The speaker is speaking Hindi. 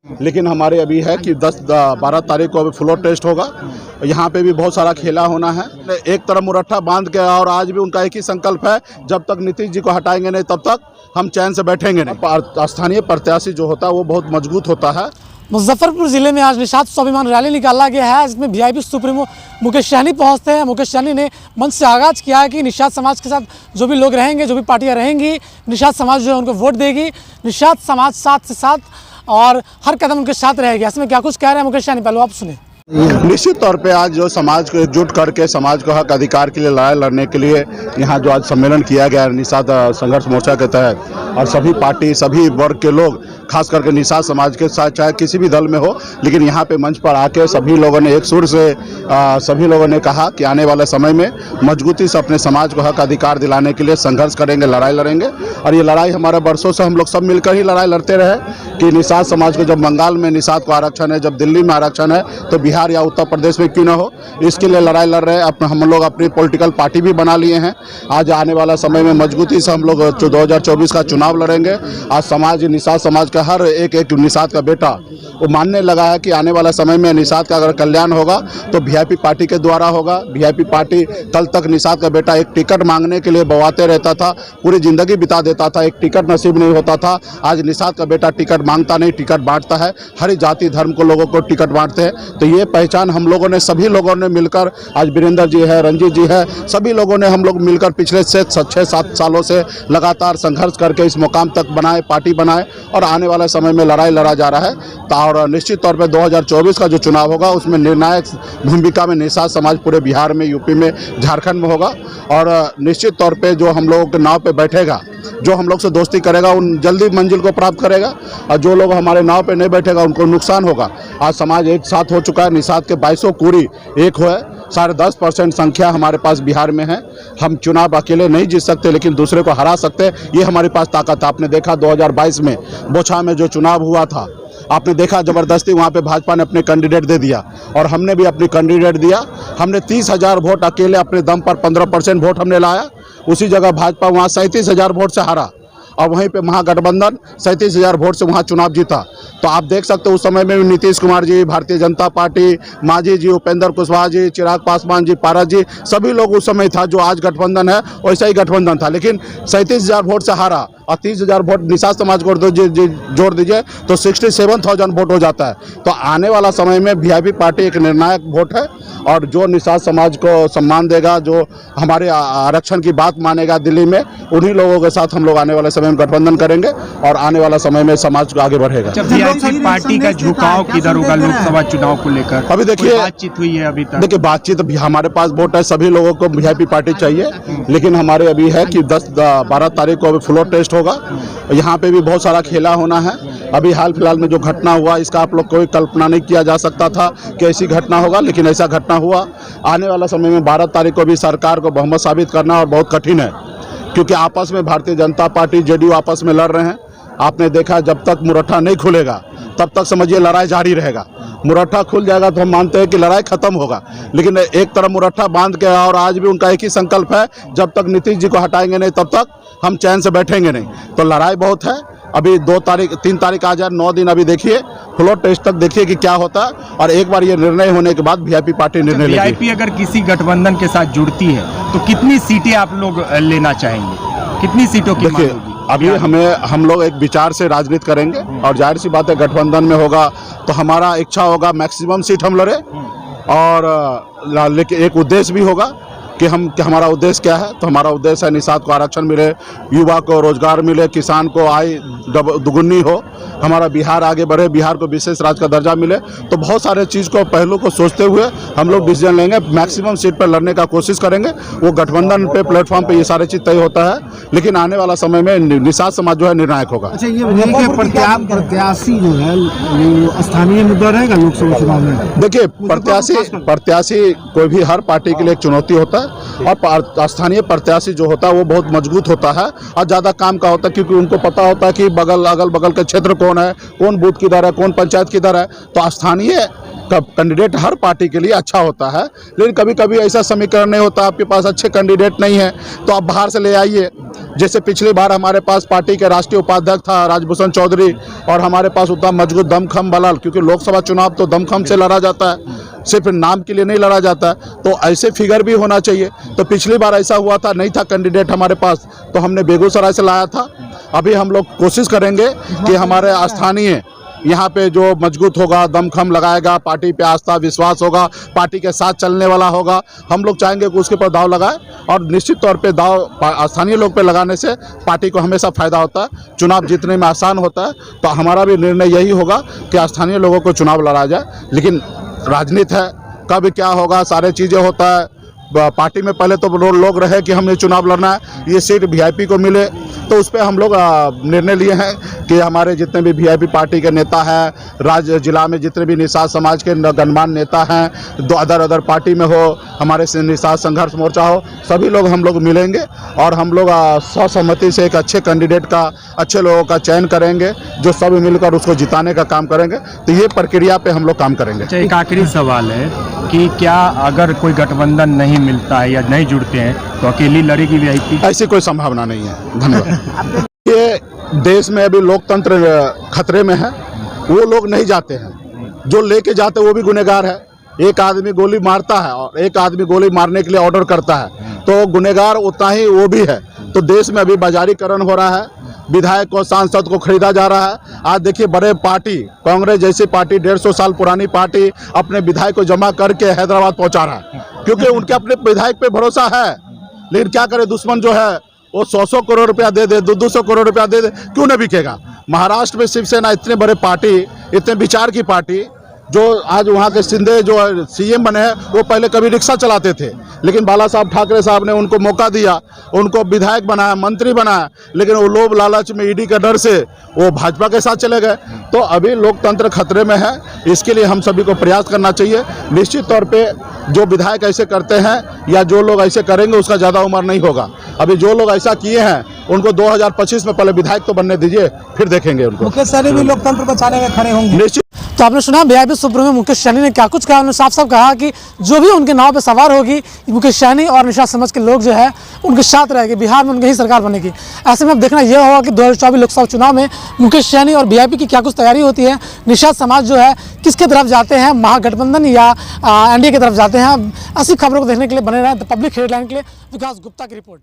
लेकिन हमारे अभी है कि 10-12 तारीख को अभी फ्लोर टेस्ट होगा। यहाँ पे भी बहुत सारा खेला होना है। एक तरफ मुरट्ठा बांध के, और आज भी उनका एक ही संकल्प है, जब तक नीतीश जी को हटाएंगे नहीं तब तक हम चैन से बैठेंगे नहीं। स्थानीय प्रत्याशी जो होता है वो बहुत मजबूत होता है। मुजफ्फरपुर जिले में आज निषाद स्वाभिमान रैली निकाला गया है, जिसमें वीआईपी सुप्रीमो मुकेश सहनी पहुंचते हैं। मुकेश सहनी ने मंच से आगाज किया है कि निषाद समाज के साथ जो भी लोग रहेंगे, जो भी पार्टियां रहेंगी, निषाद समाज जो है उनको वोट देगी। निषाद समाज साथ से साथ और हर कदम उनके साथ रहेगी। इसमें क्या कुछ कह रहे हैं मुकेश सहनी, पहले आप सुने। निश्चित तौर पे आज जो समाज को एकजुट करके समाज को हक अधिकार के लिए लड़ाई लड़ने के लिए यहाँ जो आज सम्मेलन किया गया है निषाद संघर्ष मोर्चा के तहत, और सभी पार्टी सभी वर्ग के लोग खास करके निषाद समाज के साथ चाहे किसी भी दल में हो, लेकिन यहाँ पे मंच पर आके सभी लोगों ने एक सुर से सभी लोगों ने कहा कि आने वाले समय में मजबूती से अपने समाज को हक अधिकार दिलाने के लिए संघर्ष करेंगे, लड़ाई लड़ेंगे। और ये लड़ाई हमारे वर्षों से हम लोग सब मिलकर ही लड़ाई लड़ते रहे कि निषाद समाज को, जब बंगाल में निषाद को आरक्षण है, जब दिल्ली में आरक्षण है, तो बिहार या उत्तर प्रदेश में क्यों ना हो, इसके लिए लड़ाई लड़ रहे हैं। हम लोग अपनी पॉलिटिकल पार्टी भी बना लिए हैं। आज आने वाला समय में मजबूती से हम लोग 2024 का चुनाव लड़ेंगे। आज समाज, निषाद समाज का हर एक निषाद का बेटा वो मानने लगा है कि आने वाला समय में निषाद का अगर कल्याण होगा तो वीआईपी पार्टी के द्वारा होगा। वीआईपी पार्टी कल तक निषाद का बेटा एक टिकट मांगने के लिए बवाते रहता था, पूरी जिंदगी बिता देता था, एक टिकट नसीब नहीं होता था। आज निषाद का बेटा टिकट मांगता नहीं, टिकट बांटता है, हर जाति धर्म को लोगों को टिकट बांटते हैं। तो ये पहचान हम लोगों ने, सभी लोगों ने मिलकर, आज वीरेंद्र जी है, रंजीत जी है, सभी लोगों ने हम लोग मिलकर पिछले 6-7 सालों से लगातार संघर्ष करके इस मुकाम तक बनाए, पार्टी बनाए, और आने वाले समय में लड़ाई लड़ा जा रहा है। और निश्चित तौर पे 2024 का जो चुनाव होगा उसमें निर्णायक भूमिका में निषाद समाज पूरे बिहार में, यूपी में, झारखंड में होगा। और निश्चित तौर पे जो हम लोगों के नाव पे बैठेगा, जो हम लोग से दोस्ती करेगा, उन जल्दी मंजिल को प्राप्त करेगा, और जो लोग हमारे नाव पे नहीं बैठेगा उनको नुकसान होगा। आज समाज एक साथ हो चुका है। निषाद के 22 कुरी एक हुए, 10.5% संख्या हमारे पास बिहार में है। हम चुनाव अकेले नहीं जीत सकते, लेकिन दूसरे को हरा सकते हैं, ये हमारे पास ताकत है। आपने देखा 2022 में बोछा में जो चुनाव हुआ था, आपने देखा जबरदस्ती वहाँ पे भाजपा ने अपने कैंडिडेट दे दिया, और हमने भी अपनी कैंडिडेट दिया। हमने 30,000 वोट अकेले अपने दम पर 15% वोट हमने लाया। उसी जगह भाजपा वहाँ 37,000 वोट से हारा, और वहीं पे महागठबंधन 37,000 वोट से वहाँ चुनाव जीता। तो आप देख सकते हो उस समय में नीतीश कुमार जी, भारतीय जनता पार्टी, मांझी जी, उपेंद्र कुशवाहा जी, चिराग पासवान जी, पारस जी, सभी लोग उस समय था। जो आज गठबंधन है वैसा ही गठबंधन था, लेकिन 37,000 वोट से हारा, और 30,000 वोट निषाद समाज को जोड़ दीजिए तो 67,000 वोट हो जाता है। तो आने वाला समय में वीआईपी पार्टी एक निर्णायक वोट है, और जो निषाद समाज को सम्मान देगा, जो हमारे आरक्षण की बात मानेगा दिल्ली में, उन्हीं लोगों के साथ हम लोग आने वाले समय में गठबंधन करेंगे, और आने वाला समय में समाज को आगे बढ़ेगा। पार्टी का झुकाव किधर होगा लोकसभा चुनाव को लेकर? अभी देखिए बातचीत हुई है अभी तक? देखिए बातचीत, हमारे पास वोट है, सभी लोगों को वीआईपी पार्टी चाहिए, लेकिन हमारे अभी है कि 10-12 तारीख को अभी फ्लोर टेस्ट होगा। यहाँ पे भी बहुत सारा खेला होना है। अभी हाल फिलहाल में जो घटना हुआ, इसका आप लोग कोई कल्पना नहीं किया जा सकता था कि ऐसी घटना होगा, लेकिन ऐसा घटना हुआ। आने वाला समय में 12 तारीख को भी सरकार को बहुमत साबित करना और बहुत कठिन है, क्योंकि आपस में भारतीय जनता पार्टी, जेडीयू आपस में लड़ रहे हैं। आपने देखा जब तक मुरट्ठा नहीं खुलेगा तब तक समझिए लड़ाई जारी रहेगा। मुरट्ठा खुल जाएगा तो हम मानते हैं कि लड़ाई खत्म होगा, लेकिन एक तरफ मुरट्ठा बांध के, और आज भी उनका एक ही संकल्प है, जब तक नीतीश जी को हटाएंगे नहीं तब तक हम चैन से बैठेंगे नहीं। तो लड़ाई बहुत है। अभी 3 तारीख आ जाए, 9 दिन अभी देखिए, फ्लोर टेस्ट तक देखिए कि क्या होता है, और एक बार ये निर्णय होने के बाद वीआईपी पार्टी निर्णय लेगी। वीआईपी अगर किसी गठबंधन के साथ जुड़ती है तो कितनी सीटें आप लोग लेना चाहेंगे? कितनी सीटों की मांग होगी? अभी हम लोग एक विचार से राजनीति करेंगे, और जाहिर सी बात है गठबंधन में होगा तो हमारा इच्छा होगा मैक्सिमम सीट हम लड़े, और लेकिन एक उद्देश्य भी होगा कि हमारा उद्देश्य क्या है। तो हमारा उद्देश्य है निषाद को आरक्षण मिले, युवा को रोजगार मिले, किसान को आय दुगुनी हो, हमारा बिहार आगे बढ़े, बिहार को विशेष राज्य का दर्जा मिले। तो बहुत सारे चीज़ को, पहलू को सोचते हुए हम लोग डिसीजन लेंगे। मैक्सिमम सीट पर लड़ने का कोशिश करेंगे। वो गठबंधन पे, प्लेटफॉर्म पे ये सारी चीज़ तय होता है, लेकिन आने वाला समय में निषाद समाज जो है निर्णायक होगा। अच्छा, ये प्रत्याशी जो है वो स्थानीय मुद्दा रहेगा लोकसभा चुनाव में? देखिए प्रत्याशी कोई भी, हर पार्टी के लिए एक चुनौती होता है, और स्थानीय प्रत्याशी जो होता है वो बहुत मजबूत होता है और ज़्यादा काम का होता है, क्योंकि उनको पता होता है कि अगल बगल के क्षेत्र कौन है, कौन बूथ किधर है, कौन पंचायत किधर है। तो स्थानीय कैंडिडेट हर पार्टी के लिए अच्छा होता है, लेकिन कभी कभी ऐसा समीकरण नहीं होता, आपके पास अच्छे कैंडिडेट नहीं है तो आप बाहर से ले आइए। जैसे पिछली बार हमारे पास पार्टी के राष्ट्रीय उपाध्यक्ष था राजभूषण चौधरी, और हमारे पास उतना मजबूत दमखम बलल, क्योंकि लोकसभा चुनाव तो दमखम से लड़ा जाता है, सिर्फ नाम के लिए नहीं लड़ा जाता है, तो ऐसे फिगर भी होना चाहिए। तो पिछली बार ऐसा हुआ था, नहीं था कैंडिडेट हमारे पास, तो हमने बेगूसराय से लाया था। अभी हम लोग कोशिश करेंगे कि हमारे स्थानीय यहाँ पे जो मजबूत होगा, दमखम लगाएगा, पार्टी पे आस्था विश्वास होगा, पार्टी के साथ चलने वाला होगा, हम लोग चाहेंगे कि उसके ऊपर दाव लगाए। और निश्चित तौर पे दाव स्थानीय लोग पे लगाने से पार्टी को हमेशा फ़ायदा होता है, चुनाव जीतने में आसान होता है। तो हमारा भी निर्णय यही होगा कि स्थानीय लोगों को चुनाव लड़ा जाए। लेकिन राजनीति है, कब क्या होगा सारे चीज़ें होता है। पार्टी में पहले तो लोग रहे कि हमें चुनाव लड़ना है, ये सीट वीआईपी को मिले, तो उस पर हम लोग निर्णय लिए हैं कि हमारे जितने भी वीआईपी पार्टी के नेता हैं, राज्य जिला में जितने भी निषाद समाज के गणमान्य नेता हैं, अदर पार्टी में हो, हमारे निषाद संघर्ष मोर्चा हो, सभी लोग हम लोग मिलेंगे और हम लोग सर्वसम्मति से एक अच्छे कैंडिडेट का, अच्छे लोगों का चयन करेंगे, जो सब मिलकर उसको जिताने का काम करेंगे। तो ये प्रक्रिया पे हम लोग काम करेंगे। एक आखिरी सवाल है कि क्या अगर कोई गठबंधन नहीं मिलता है या नहीं जुड़ते हैं तो अकेली लड़ेगी वीआईपी? ऐसी कोई संभावना नहीं है। धन्यवाद। ये देश में अभी लोकतंत्र खतरे में है, वो लोग नहीं जाते हैं, जो लेके जाते वो भी गुनहगार है। एक आदमी गोली मारता है और एक आदमी गोली मारने के लिए ऑर्डर करता है, तो गुनहगार उतना ही वो भी है। तो देश में अभी बाजारीकरण हो रहा है, विधायक को, सांसद को खरीदा जा रहा है। आज देखिए बड़े पार्टी, कांग्रेस जैसी पार्टी 150 साल पुरानी पार्टी अपने विधायक को जमा करके हैदराबाद पहुंचा रहा है, क्योंकि उनके अपने विधायक पे भरोसा है। लेकिन क्या करे, दुश्मन जो है वो 100 करोड़ रुपया दे दे, 200 करोड़ रुपया दे दे, क्यों नहीं बिकेगा। महाराष्ट्र में शिवसेना इतने बड़े पार्टी, इतने विचार की पार्टी, जो आज वहाँ के शिंदे जो सीएम बने हैं, वो पहले कभी रिक्शा चलाते थे, लेकिन बाला साहब ठाकरे साहब ने उनको मौका दिया, उनको विधायक बनाया, मंत्री बनाया, लेकिन वो लोभ लालच में ईडी के डर से वो भाजपा के साथ चले गए। तो अभी लोकतंत्र खतरे में है, इसके लिए हम सभी को प्रयास करना चाहिए। निश्चित तौर पे जो विधायक ऐसे करते हैं या जो लोग ऐसे करेंगे उसका ज़्यादा उम्र नहीं होगा। अभी जो लोग ऐसा किए हैं उनको 2025 में पहले विधायक तो बनने दीजिए, फिर देखेंगे उनको। मुकेश सहनी भी लोकतंत्र बचाने में खड़े होंगे। निश्चित। तो आपने सुना वीआईपी सुप्रीमो मुकेश सहनी ने क्या कुछ कहा। उन्होंने साफ साफ कहा कि जो भी उनके नाव पे सवार होगी, मुकेश सहनी और निषाद समाज के लोग जो है उनके साथ रहेंगे, बिहार में उनकी ही सरकार बनेगी। ऐसे में अब देखना यह होगा कि 2024 लोकसभा चुनाव में मुकेश सहनी और वीआईपी की क्या कुछ तैयारी होती है, निषाद समाज जो है किसके तरफ जाते हैं, महागठबंधन या एनडीए की तरफ जाते हैं। ऐसी खबरों को देखने के लिए बने रहें द पब्लिक हेडलाइन के लिए। विकास गुप्ता की रिपोर्ट।